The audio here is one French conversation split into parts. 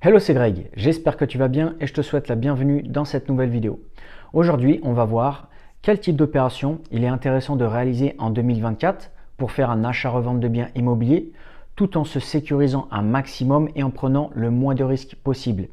Hello, c'est Greg, j'espère que tu vas bien et je te souhaite la bienvenue dans cette nouvelle vidéo. Aujourd'hui, on va voir quel type d'opération il est intéressant de réaliser en 2024 pour faire un achat-revente de biens immobiliers tout en se sécurisant un maximum et en prenant le moins de risques possible.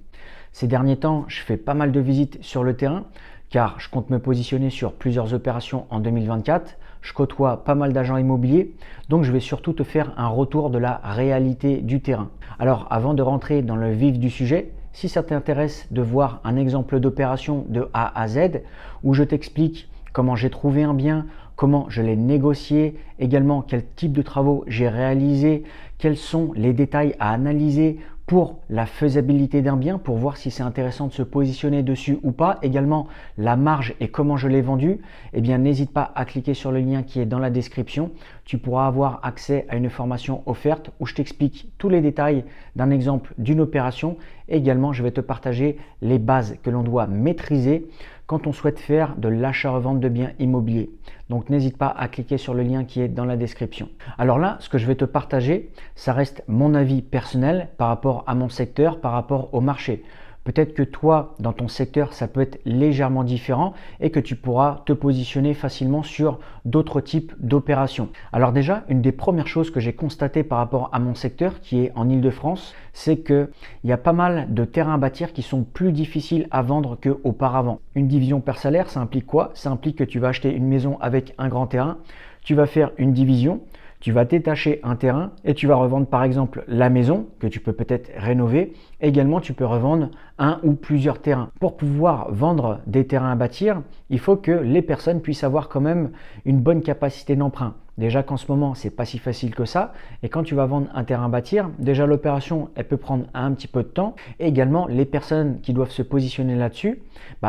Ces derniers temps, je fais pas mal de visites sur le terrain car je compte me positionner sur plusieurs opérations en 2024. Je côtoie pas mal d'agents immobiliers, donc je vais surtout te faire un retour de la réalité du terrain. Alors avant de rentrer dans le vif du sujet, si ça t'intéresse de voir un exemple d'opération de A à Z où je t'explique comment j'ai trouvé un bien, comment je l'ai négocié, également quel type de travaux j'ai réalisé, quels sont les détails à analyser pour la faisabilité d'un bien, pour voir si c'est intéressant de se positionner dessus ou pas, également la marge et comment je l'ai vendu, eh bien n'hésite pas à cliquer sur le lien qui est dans la description. Tu pourras avoir accès à une formation offerte où je t'explique tous les détails d'un exemple d'une opération. Également, je vais te partager les bases que l'on doit maîtriser quand on souhaite faire de l'achat-revente de biens immobiliers. Donc n'hésite pas à cliquer sur le lien qui est dans la description. Alors là, ce que je vais te partager, ça reste mon avis personnel par rapport à mon secteur, par rapport au marché. Peut-être que toi, dans ton secteur, ça peut être légèrement différent et que tu pourras te positionner facilement sur d'autres types d'opérations. Alors déjà, une des premières choses que j'ai constatées par rapport à mon secteur, qui est en Île-de-France, c'est qu'il y a pas mal de terrains à bâtir qui sont plus difficiles à vendre qu'auparavant. Une division parcellaire, ça implique quoi? Ça implique que tu vas acheter une maison avec un grand terrain, tu vas faire une division, tu vas détacher un terrain et tu vas revendre par exemple la maison que tu peux peut-être rénover. Également, tu peux revendre un ou plusieurs terrains. Pour pouvoir vendre des terrains à bâtir, il faut que les personnes puissent avoir quand même une bonne capacité d'emprunt. Déjà qu'en ce moment, c'est pas si facile que ça. Et quand tu vas vendre un terrain à bâtir, déjà l'opération, elle peut prendre un petit peu de temps. Et également, les personnes qui doivent se positionner là-dessus,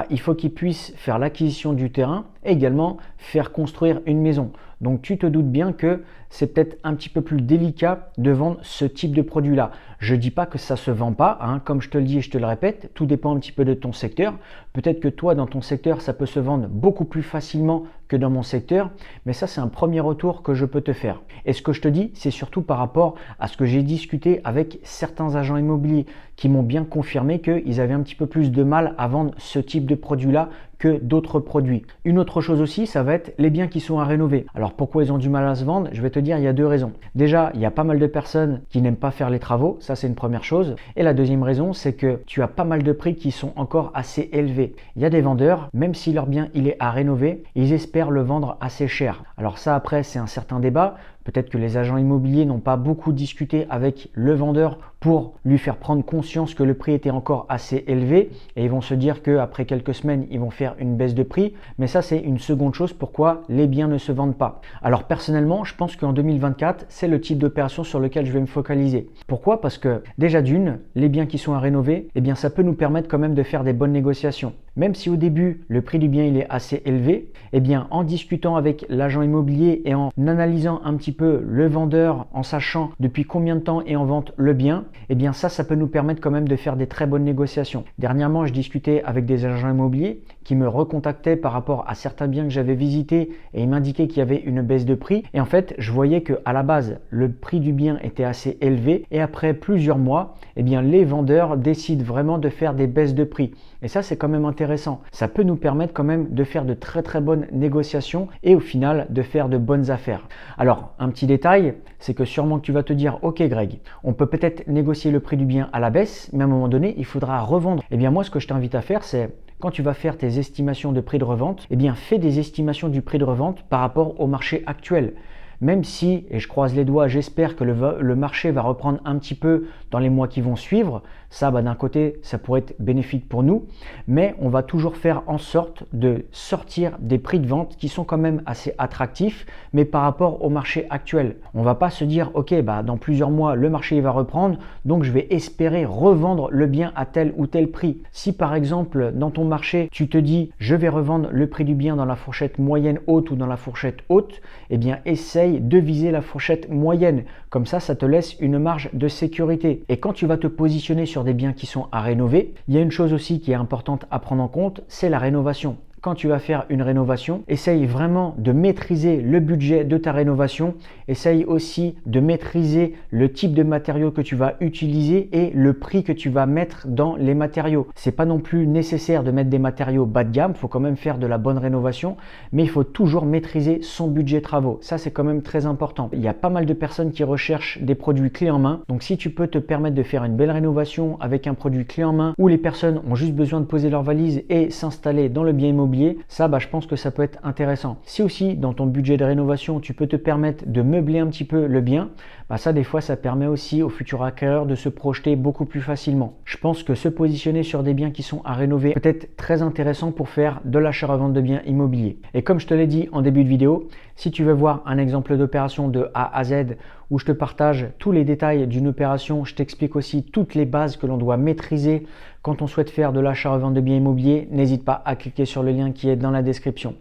il faut qu'ils puissent faire l'acquisition du terrain et également faire construire une maison. Donc tu te doutes bien que c'est peut-être un petit peu plus délicat de vendre ce type de produit-là. Je ne dis pas que ça ne se vend pas, comme je te le dis et je te le répète, tout dépend un petit peu de ton secteur. Peut-être que toi, dans ton secteur, ça peut se vendre beaucoup plus facilement que dans mon secteur, mais ça, c'est un premier retour que je peux te faire. Et ce que je te dis, c'est surtout par rapport à ce que j'ai discuté avec certains agents immobiliers qui m'ont bien confirmé qu'ils avaient un petit peu plus de mal à vendre ce type de produit-là que d'autres produits. Une autre chose aussi, ça va être les biens qui sont à rénover. Alors pourquoi ils ont du mal à se vendre? Je vais te dire, il y a deux raisons. Déjà, il y a pas mal de personnes qui n'aiment pas faire les travaux, ça c'est une première chose. Et la deuxième raison, c'est que tu as pas mal de prix qui sont encore assez élevés. Il y a des vendeurs, même si leur bien il est à rénover, ils espèrent le vendre assez cher. Alors ça après, c'est un certain débat. Peut-être que les agents immobiliers n'ont pas beaucoup discuté avec le vendeur pour lui faire prendre conscience que le prix était encore assez élevé et ils vont se dire qu'après quelques semaines, ils vont faire une baisse de prix. Mais ça, c'est une seconde chose pourquoi les biens ne se vendent pas. Alors personnellement, je pense qu'en 2024, c'est le type d'opération sur lequel je vais me focaliser. Pourquoi? Parce que déjà d'une, les biens qui sont à rénover, eh bien ça peut nous permettre quand même de faire des bonnes négociations. Même si au début, le prix du bien il est assez élevé, eh bien en discutant avec l'agent immobilier et en analysant un petit peu le vendeur, en sachant depuis combien de temps est en vente le bien, eh bien ça peut nous permettre quand même de faire des très bonnes négociations. Dernièrement, je discutais avec des agents immobiliers qui me recontactaient par rapport à certains biens que j'avais visités et ils m'indiquaient qu'il y avait une baisse de prix. Et en fait, je voyais qu'à la base, le prix du bien était assez élevé et après plusieurs mois, eh bien les vendeurs décident vraiment de faire des baisses de prix. Et ça, c'est quand même intéressant. Ça peut nous permettre quand même de faire de très très bonnes négociations et au final de faire de bonnes affaires. Alors, un petit détail, c'est que sûrement que tu vas te dire, ok Greg, on peut peut-être négocier le prix du bien à la baisse, mais à un moment donné, il faudra revendre. Eh bien moi, ce que je t'invite à faire, c'est quand tu vas faire tes estimations de prix de revente, eh bien fais des estimations du prix de revente par rapport au marché actuel. Même si, et je croise les doigts, j'espère que le marché va reprendre un petit peu dans les mois qui vont suivre, ça d'un côté, ça pourrait être bénéfique pour nous, mais on va toujours faire en sorte de sortir des prix de vente qui sont quand même assez attractifs, mais par rapport au marché actuel. On ne va pas se dire, ok, dans plusieurs mois, le marché va reprendre, donc je vais espérer revendre le bien à tel ou tel prix. Si par exemple, dans ton marché, tu te dis, je vais revendre le prix du bien dans la fourchette moyenne haute ou dans la fourchette haute, eh bien essaye de viser la fourchette moyenne. Comme ça te laisse une marge de sécurité. Et quand tu vas te positionner sur des biens qui sont à rénover, il y a une chose aussi qui est importante à prendre en compte, c'est la rénovation. quand tu vas faire une rénovation. Essaye vraiment de maîtriser le budget de ta rénovation. Essaye aussi de maîtriser le type de matériaux que tu vas utiliser et le prix que tu vas mettre dans les matériaux. C'est pas non plus nécessaire de mettre des matériaux bas de gamme, il faut quand même faire de la bonne rénovation, mais il faut toujours maîtriser son budget travaux. Ça, c'est quand même très important. Il y a pas mal de personnes qui recherchent des produits clés en main. Donc si tu peux te permettre de faire une belle rénovation avec un produit clé en main où les personnes ont juste besoin de poser leur valise et s'installer dans le bien immobilier, ça, je pense que ça peut être intéressant. Si aussi dans ton budget de rénovation, tu peux te permettre de meubler un petit peu le bien, ça des fois ça permet aussi aux futurs acquéreurs de se projeter beaucoup plus facilement. Je pense que se positionner sur des biens qui sont à rénover peut être très intéressant pour faire de l'achat-revente de biens immobiliers. Et comme je te l'ai dit en début de vidéo, si tu veux voir un exemple d'opération de A à Z où je te partage tous les détails d'une opération, je t'explique aussi toutes les bases que l'on doit maîtriser quand on souhaite faire de l'achat-revente de biens immobiliers, n'hésite pas à cliquer sur le lien qui est dans la description.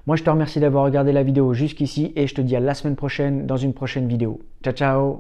Moi, je te remercie d'avoir regardé la vidéo jusqu'ici et je te dis à la semaine prochaine dans une prochaine vidéo. Ciao, ciao!